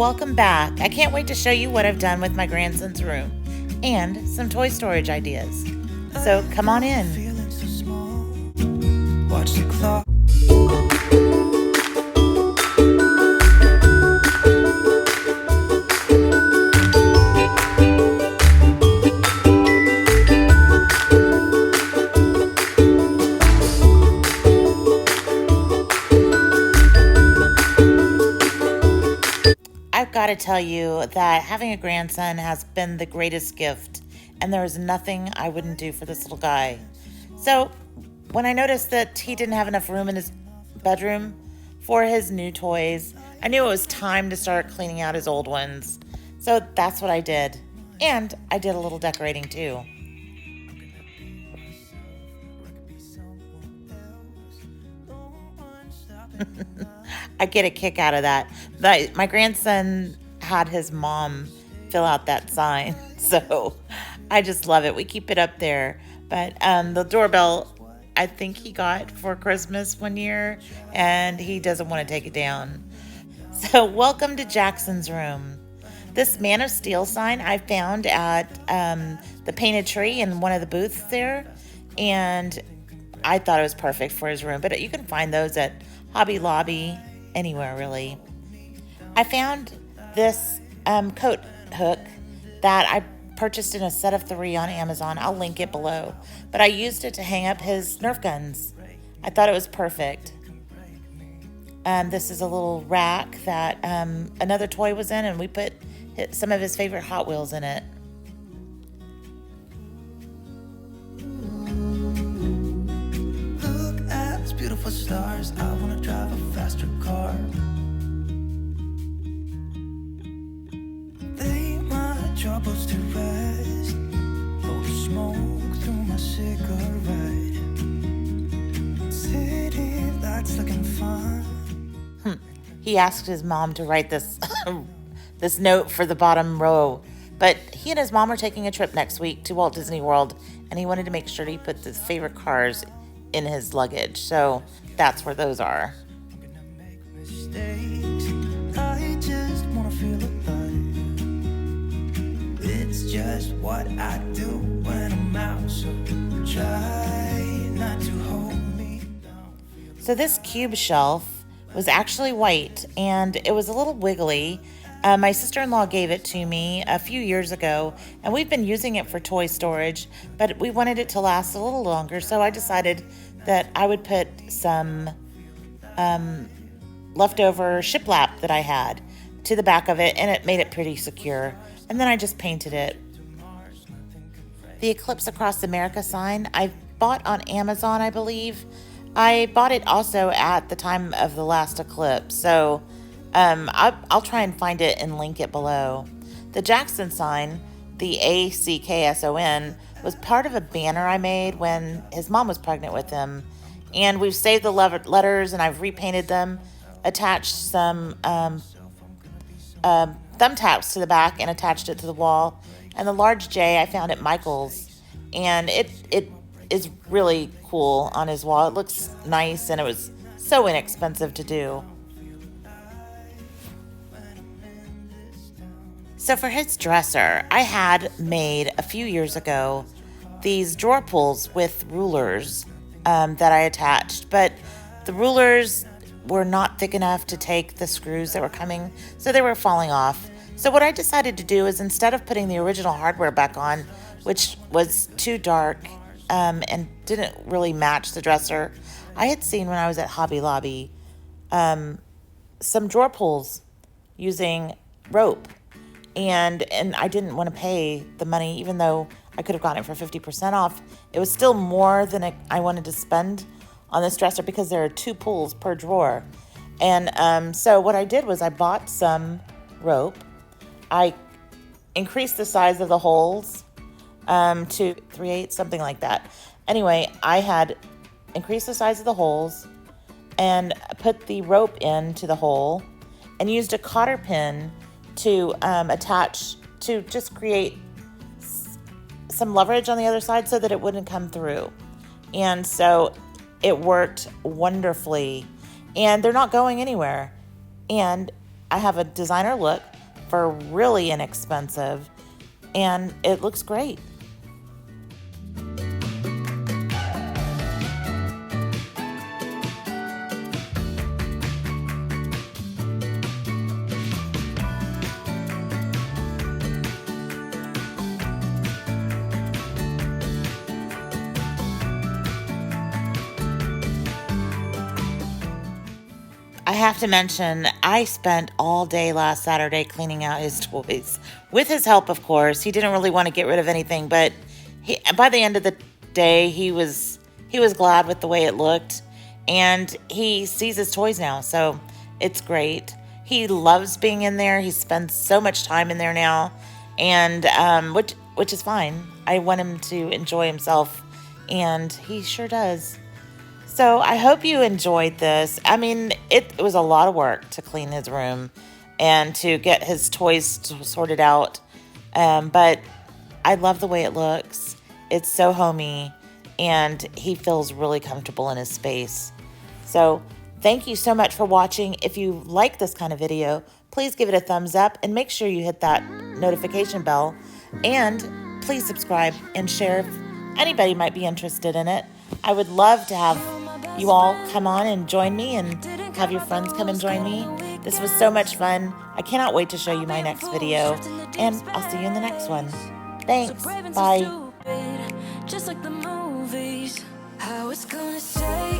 Welcome back. I can't wait to show you what I've done with my grandson's room and some toy storage ideas. So come on in. Watch the clock. I've got to tell you that having a grandson has been the greatest gift, and there is nothing I wouldn't do for this little guy. So when I noticed that he didn't have enough room in his bedroom for his new toys, I knew it was time to start cleaning out his old ones. So that's what I did. And I did a little decorating too. I get a kick out of that. My grandson had his mom fill out that sign, so I just love it. We keep it up there. But the doorbell, I think he got for Christmas one year, and he doesn't want to take it down. So welcome to Jackson's room. This Man of Steel sign I found at the Painted Tree in one of the booths there, and I thought it was perfect for his room. But you can find those at Hobby Lobby, anywhere really. I found this coat hook that I purchased in a set of 3 on Amazon. I'll link it below. But I used it to hang up his Nerf guns. I thought it was perfect. This is a little rack that another toy was in, and we put some of his favorite Hot Wheels in it. Look at these beautiful stars. I want to drive a faster car. Lay my troubles to rest. Blow the smoke through my cigarette. City lights looking fun. He asked his mom to write this this note for the bottom row, but he and his mom are taking a trip next week to Walt Disney World, and he wanted to make sure he put his favorite cars in his luggage, so that's where those are. I just want to feel alive. It's just what I do when I'm out, so try not to hold me down. So this cube shelf was actually white, and it was a little wiggly. My sister-in-law gave it to me a few years ago, and we've been using it for toy storage, but we wanted it to last a little longer, so I decided that I would put some leftover shiplap that I had to the back of it, and it made it pretty secure. And then I just painted it. The Eclipse Across America sign I bought on Amazon, I believe. I bought it also at the time of the last eclipse, so I'll try and find it and link it below. The Jackson sign, the ACKSON, was part of a banner I made when his mom was pregnant with him, and we've saved the letters and I've repainted them, attached some thumbtacks to the back and attached it to the wall. And the large J I found at Michael's, and it is really cool on his wall. It looks nice, and it was so inexpensive to do. So for his dresser, I had made a few years ago these drawer pulls with rulers that I attached, but the rulers were not thick enough to take the screws that were coming, so they were falling off. So what I decided to do is, instead of putting the original hardware back on, which was too dark and didn't really match the dresser, I had seen when I was at Hobby Lobby some drawer pulls using rope, and I didn't want to pay the money, even though I could have gotten it for 50% off. It was still more than I wanted to spend on this dresser because there are 2 pulls per drawer. And so what I did was I bought some rope. I increased the size of the holes to 3/8, something like that. Anyway, I had increased the size of the holes and put the rope into the hole and used a cotter pin to attach to just create some leverage on the other side so that it wouldn't come through. And so it worked wonderfully, and they're not going anywhere. And I have a designer look for really inexpensive, and it looks great. I have to mention, I spent all day last Saturday cleaning out his toys. With his help, of course. He didn't really want to get rid of anything, but by the end of the day, he was glad with the way it looked, and he sees his toys now, so it's great. He loves being in there. He spends so much time in there now, and which is fine. I want him to enjoy himself, and he sure does. So I hope you enjoyed this. I mean, it was a lot of work to clean his room and to get his toys sorted out. But I love the way it looks. It's so homey, and he feels really comfortable in his space. So thank you so much for watching. If you like this kind of video, please give it a thumbs up and make sure you hit that notification bell. And please subscribe and share if anybody might be interested in it. I would love to have you all come on and join me, and have your friends come and join me. This was so much fun. I cannot wait to show you my next video, and I'll see you in the next one. Thanks. Bye. Just like the movies, how it's gonna say